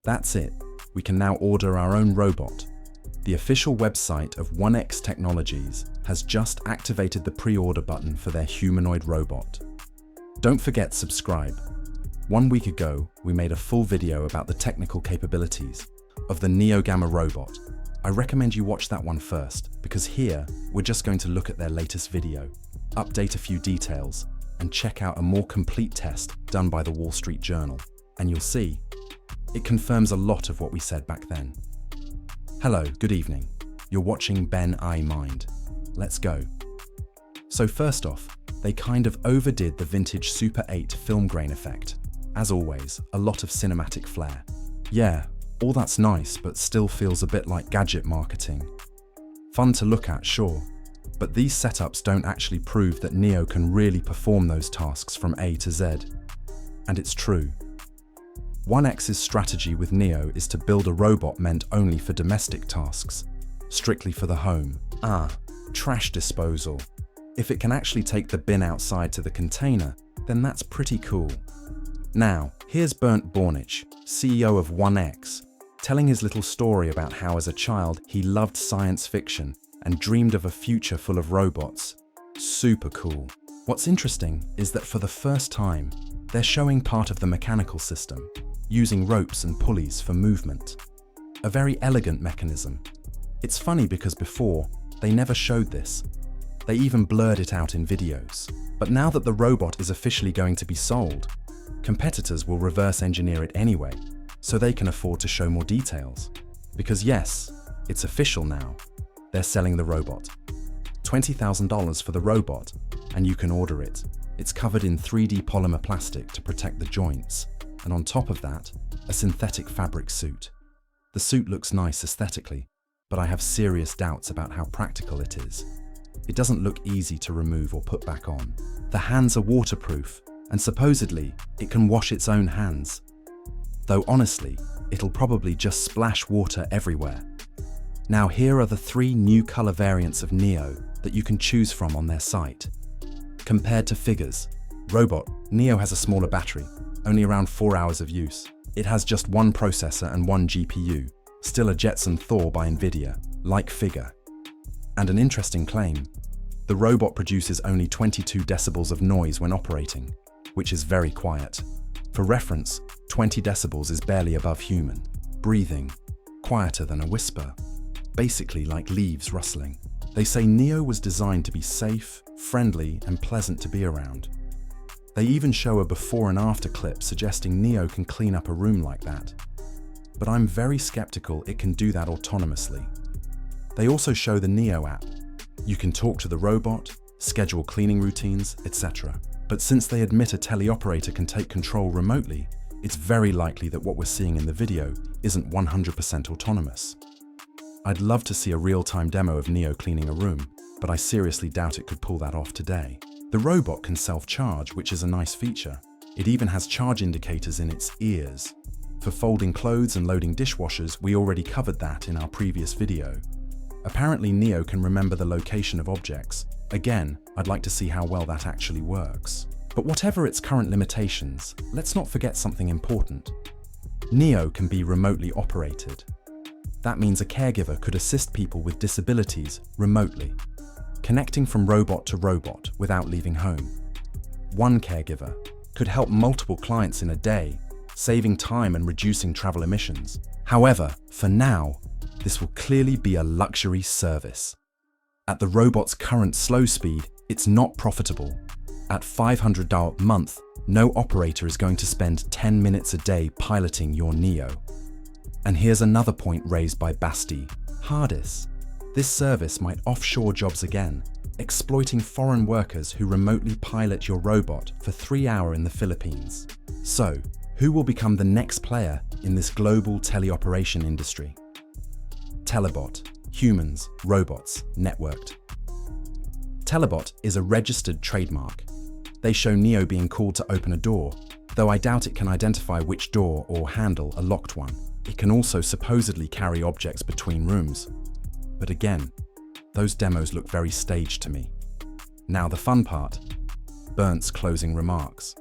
That's it. We can now order our own robot. The official website of 1X Technologies has just activated the pre-order button for their humanoid robot. Don't forget subscribe. 1 week ago, we made a full video about the technical capabilities of the Neo Gamma robot. I recommend you watch that one first, because here, we're just going to look at their latest video, update a few details, and check out a more complete test done by the Wall Street Journal. And you'll see, it confirms a lot of what we said back then. Hello, good evening. You're watching Ben I Mind. Let's go. So first off, they kind of overdid the vintage Super 8 film grain effect. As always, a lot of cinematic flair. Yeah, all that's nice, but still feels a bit like gadget marketing. Fun to look at, sure, but these setups don't actually prove that Neo can really perform those tasks from A to Z. And it's true. 1X's strategy with Neo is to build a robot meant only for domestic tasks, strictly for the home. Trash disposal. If it can actually take the bin outside to the container, then that's pretty cool. Now, here's Bernd Bornich, CEO of 1X, telling his little story about how as a child he loved science fiction and dreamed of a future full of robots. Super cool. What's interesting is that for the first time, they're showing part of the mechanical system, using ropes and pulleys for movement. A very elegant mechanism. It's funny because before, they never showed this. They even blurred it out in videos. But now that the robot is officially going to be sold, competitors will reverse engineer it anyway, so they can afford to show more details. Because yes, it's official now. They're selling the robot. $20,000 for the robot, and you can order it. It's covered in 3D polymer plastic to protect the joints, and on top of that, a synthetic fabric suit. The suit looks nice aesthetically, but I have serious doubts about how practical it is. It doesn't look easy to remove or put back on. The hands are waterproof, and supposedly, it can wash its own hands. Though honestly, it'll probably just splash water everywhere. Now here are the 3 new color variants of Neo that you can choose from on their site. Compared to figures, robot, Neo has a smaller battery, only around 4 hours of use. It has just 1 processor and 1 GPU, still a Jetson Thor by Nvidia, like figure. And an interesting claim, the robot produces only 22 decibels of noise when operating, which is very quiet. For reference, 20 decibels is barely above human. Breathing, quieter than a whisper, basically like leaves rustling. They say Neo was designed to be safe, friendly, and pleasant to be around. They even show a before and after clip suggesting Neo can clean up a room like that. But I'm very skeptical it can do that autonomously. They also show the Neo app. You can talk to the robot, schedule cleaning routines, etc. But since they admit a teleoperator can take control remotely, it's very likely that what we're seeing in the video isn't 100% autonomous. I'd love to see a real-time demo of Neo cleaning a room, but I seriously doubt it could pull that off today. The robot can self-charge, which is a nice feature. It even has charge indicators in its ears. For folding clothes and loading dishwashers, we already covered that in our previous video. Apparently Neo can remember the location of objects. Again, I'd like to see how well that actually works. But whatever its current limitations, let's not forget something important. Neo can be remotely operated. That means a caregiver could assist people with disabilities remotely, connecting from robot to robot without leaving home. One caregiver could help multiple clients in a day, saving time and reducing travel emissions. However, for now, this will clearly be a luxury service. At the robot's current slow speed, it's not profitable. At $500 a month, no operator is going to spend 10 minutes a day piloting your Neo. And here's another point raised by Basti Hardis. This service might offshore jobs again, exploiting foreign workers who remotely pilot your robot for 3 hours in the Philippines. So, who will become the next player in this global teleoperation industry? Telebot, humans, robots, networked. Telebot is a registered trademark. They show Neo being called to open a door, though I doubt it can identify which door or handle a locked one. It can also supposedly carry objects between rooms. But again, those demos look very staged to me. Now the fun part, Bernd's closing remarks.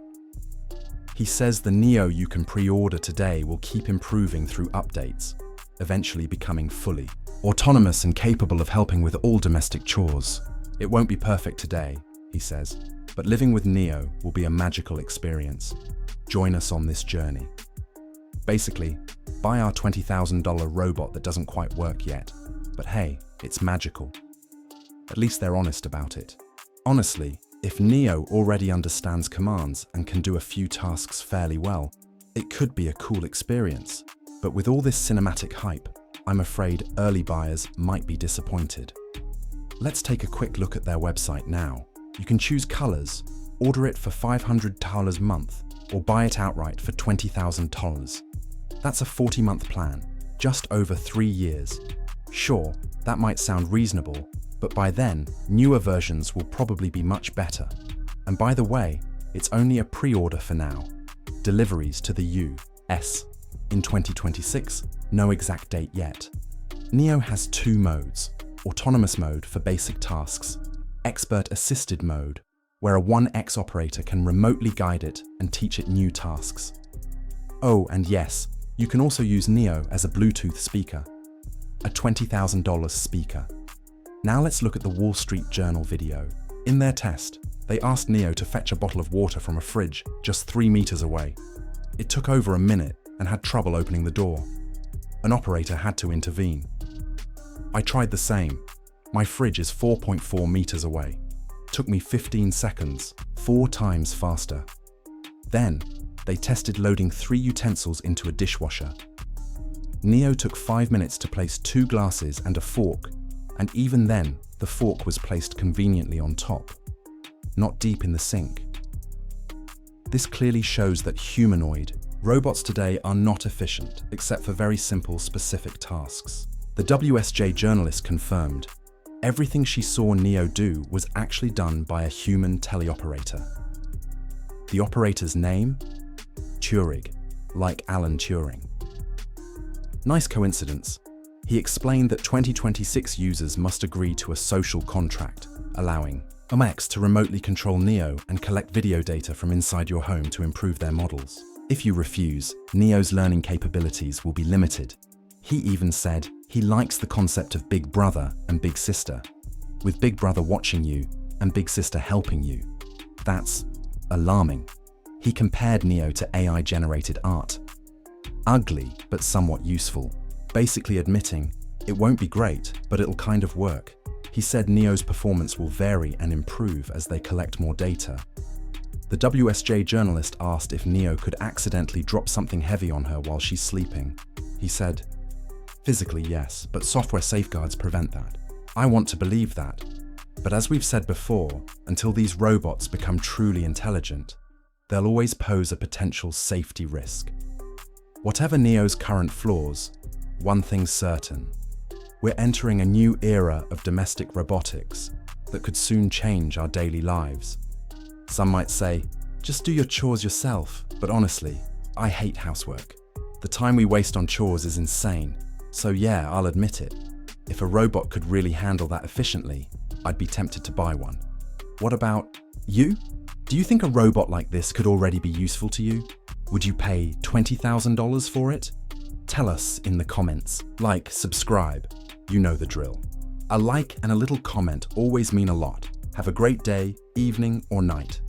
He says the Neo you can pre-order today will keep improving through updates, eventually becoming fully autonomous and capable of helping with all domestic chores. It won't be perfect today, he says, but living with Neo will be a magical experience. Join us on this journey. Basically, buy our $20,000 robot that doesn't quite work yet, but hey, it's magical. At least they're honest about it. Honestly, if Neo already understands commands and can do a few tasks fairly well, it could be a cool experience. But with all this cinematic hype, I'm afraid early buyers might be disappointed. Let's take a quick look at their website now. You can choose colors, order it for $500 a month, or buy it outright for $20,000. That's a 40-month plan, just over 3 years. Sure, that might sound reasonable, but by then, newer versions will probably be much better. And by the way, it's only a pre-order for now. Deliveries to the US in 2026, no exact date yet. Neo has 2 modes: autonomous mode for basic tasks, expert assisted mode, where a 1X operator can remotely guide it and teach it new tasks. Oh, and yes, you can also use Neo as a Bluetooth speaker, a $20,000 speaker. Now let's look at the Wall Street Journal video. In their test, they asked Neo to fetch a bottle of water from a fridge just 3 meters away. It took over a minute and had trouble opening the door. An operator had to intervene. I tried the same. My fridge is 4.4 meters away. Took me 15 seconds, 4 times faster. Then, they tested loading 3 utensils into a dishwasher. Neo took 5 minutes to place 2 glasses and a fork, and even then, the fork was placed conveniently on top, not deep in the sink. This clearly shows that humanoid robots today are not efficient, except for very simple, specific tasks. The WSJ journalist confirmed everything she saw Neo do was actually done by a human teleoperator. The operator's name? Turing, like Alan Turing. Nice coincidence. He explained that 2026 users must agree to a social contract, allowing X to remotely control Neo and collect video data from inside your home to improve their models. If you refuse, Neo's learning capabilities will be limited. He even said he likes the concept of Big Brother and Big Sister, with Big Brother watching you and Big Sister helping you. That's alarming. He compared Neo to AI-generated art. Ugly, but somewhat useful. Basically admitting, it won't be great, but it'll kind of work. He said Neo's performance will vary and improve as they collect more data. The WSJ journalist asked if Neo could accidentally drop something heavy on her while she's sleeping. He said, physically yes, but software safeguards prevent that. I want to believe that. But as we've said before, until these robots become truly intelligent, they'll always pose a potential safety risk. Whatever Neo's current flaws, one thing's certain. We're entering a new era of domestic robotics that could soon change our daily lives. Some might say, just do your chores yourself, but honestly, I hate housework. The time we waste on chores is insane, so yeah, I'll admit it. If a robot could really handle that efficiently, I'd be tempted to buy one. What about you? Do you think a robot like this could already be useful to you? Would you pay $20,000 for it? Tell us in the comments. Like, subscribe, you know the drill. A like and a little comment always mean a lot. Have a great day, evening, or night.